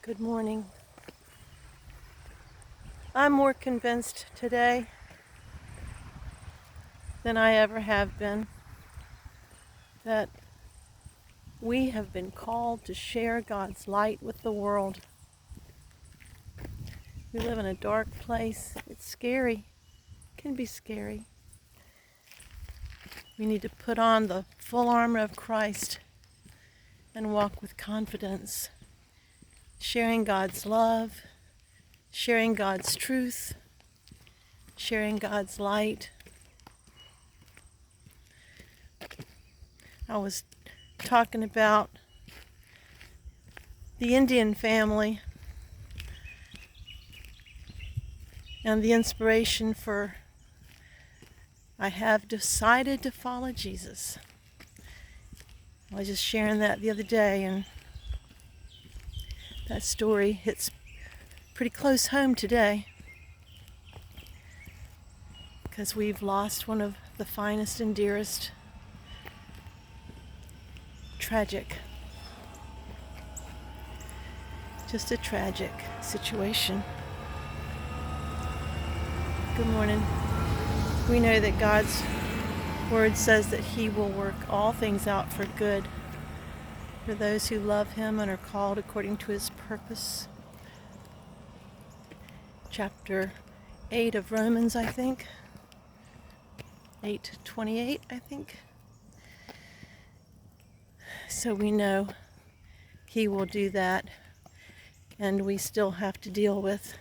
Good morning. I'm more convinced today than I ever have been that we have been called to share God's light with the world. We live in a dark place. It's scary. It can be scary. We need to put on the full armor of Christ and walk with confidence, sharing God's love, sharing God's truth, sharing God's light. I was talking about the Indian family and the inspiration for I have decided to follow Jesus. I was just sharing that the other day, and that story hits pretty close home today because we've lost one of the finest and dearest. Tragic. Just a tragic situation. Good morning. We know that God's word says that He will work all things out for good for those who love Him and are called according to His purpose. Chapter 8 of Romans, I think. 8:28, I think. So we know He will do that, and we still have to deal with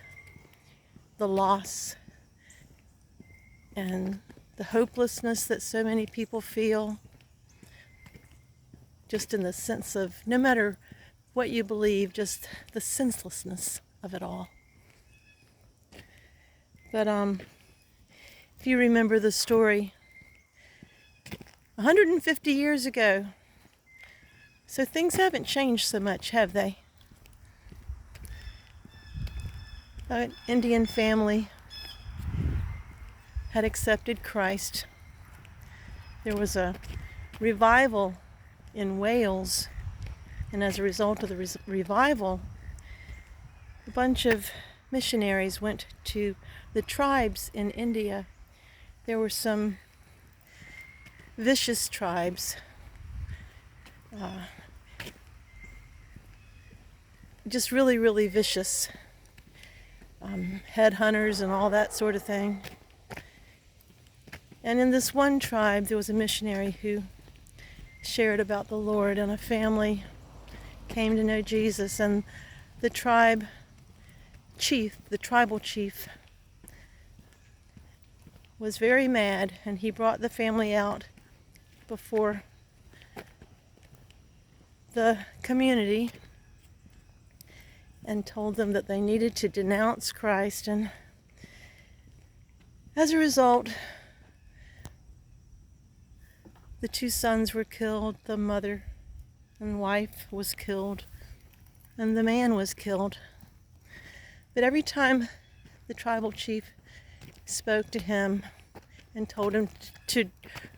the loss and the hopelessness that so many people feel, just in the sense of no matter what you believe, just the senselessness of it all. But if you remember the story, 150 years ago, so things haven't changed so much, have they? An Indian family had accepted Christ. There was a revival in Wales, and as a result of the revival, a bunch of missionaries went to the tribes in India. There were some vicious tribes, just really, really vicious, headhunters and all that sort of thing. And in this one tribe, there was a missionary who shared about the Lord, and a family came to know Jesus, and the tribal chief, was very mad, and he brought the family out before the community and told them that they needed to denounce Christ. And as a result, the two sons were killed, the mother and wife was killed, and the man was killed. But every time the tribal chief spoke to him and told him to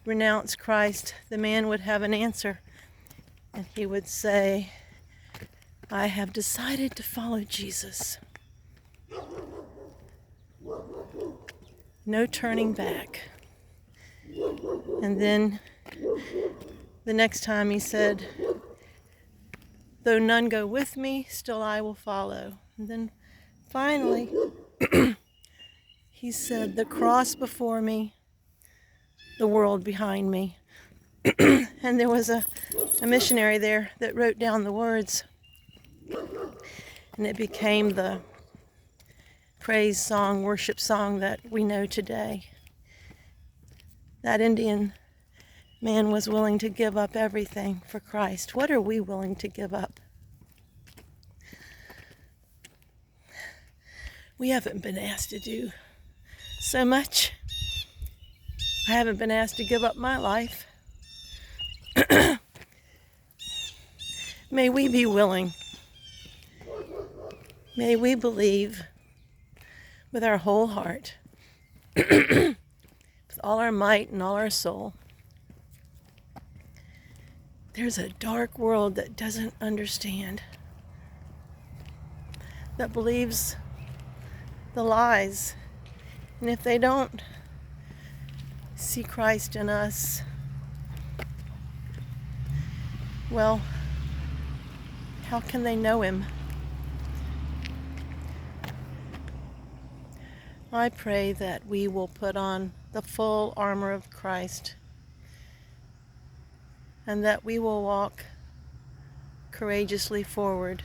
renounce Christ, the man would have an answer, and he would say, I have decided to follow Jesus. No turning back. And then the next time he said, though none go with me, still I will follow. And then finally, he said, the cross before me, the world behind me. And there was a missionary there that wrote down the words, and it became the praise song, worship song that we know today. That Indian man was willing to give up everything for Christ. What are we willing to give up? We haven't been asked to do so much. I haven't been asked to give up my life. May we be willing. May we believe with our whole heart, with all our might and all our soul. There's a dark world that doesn't understand. that believes the lies. And if they don't see Christ in us, well, how can they know him? I pray that we will put on the full armor of Christ and that we will walk courageously forward.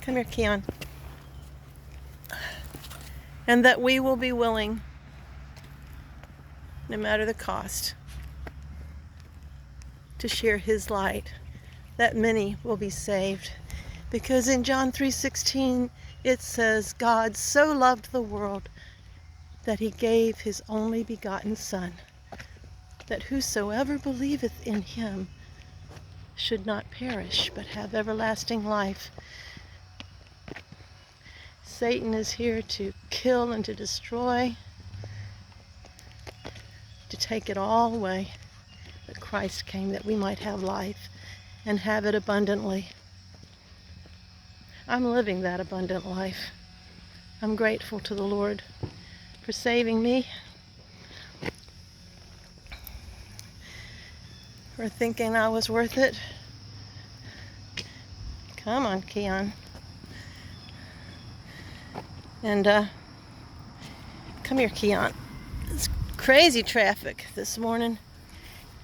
Come here, Keon. And that we will be willing, no matter the cost, to share his light, that many will be saved. Because in John 3:16 it says, God so loved the world that he gave his only begotten Son, that whosoever believeth in him should not perish, but have everlasting life. Satan is here to kill and to destroy, to take it all away. But Christ came that we might have life and have it abundantly. I'm living that abundant life. I'm grateful to the Lord for saving me, for thinking I was worth it. Come on, Keon. And come here, Keon. It's crazy traffic this morning.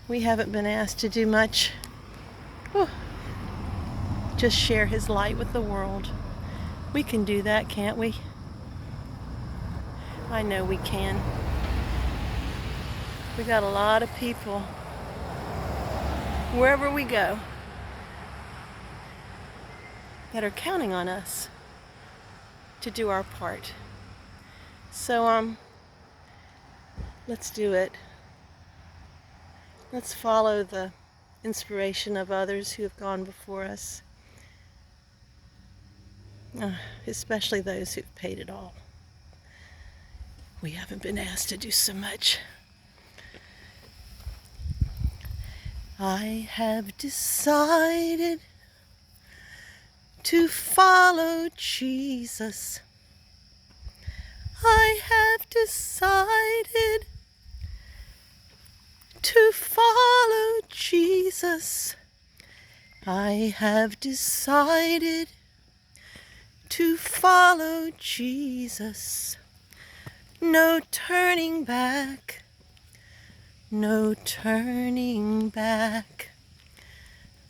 We haven't been asked to do much. Whew. Just share his light with the world. We can do that, can't we? I know we can. We got a lot of people, wherever we go, that are counting on us to do our part. So let's do it. Let's follow the inspiration of others who have gone before us, especially those who've paid it all. We haven't been asked to do so much. I have decided to follow Jesus. I have decided to follow Jesus. I have decided to follow Jesus. No turning back. No turning back.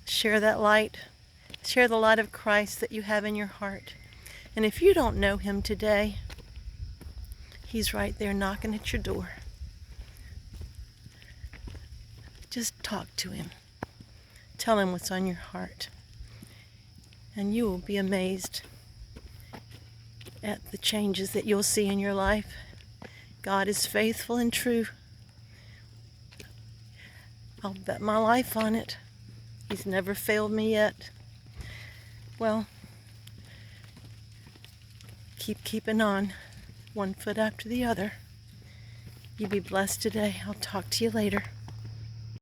Share that light. Share the light of Christ that you have in your heart. And if you don't know him today, he's right there knocking at your door. Just talk to him. Tell him what's on your heart. And you will be amazed at the changes that you'll see in your life. God is faithful and true. I'll bet my life on it. He's never failed me yet. Well, keep keeping on, one foot after the other. You be blessed today. I'll talk to you later.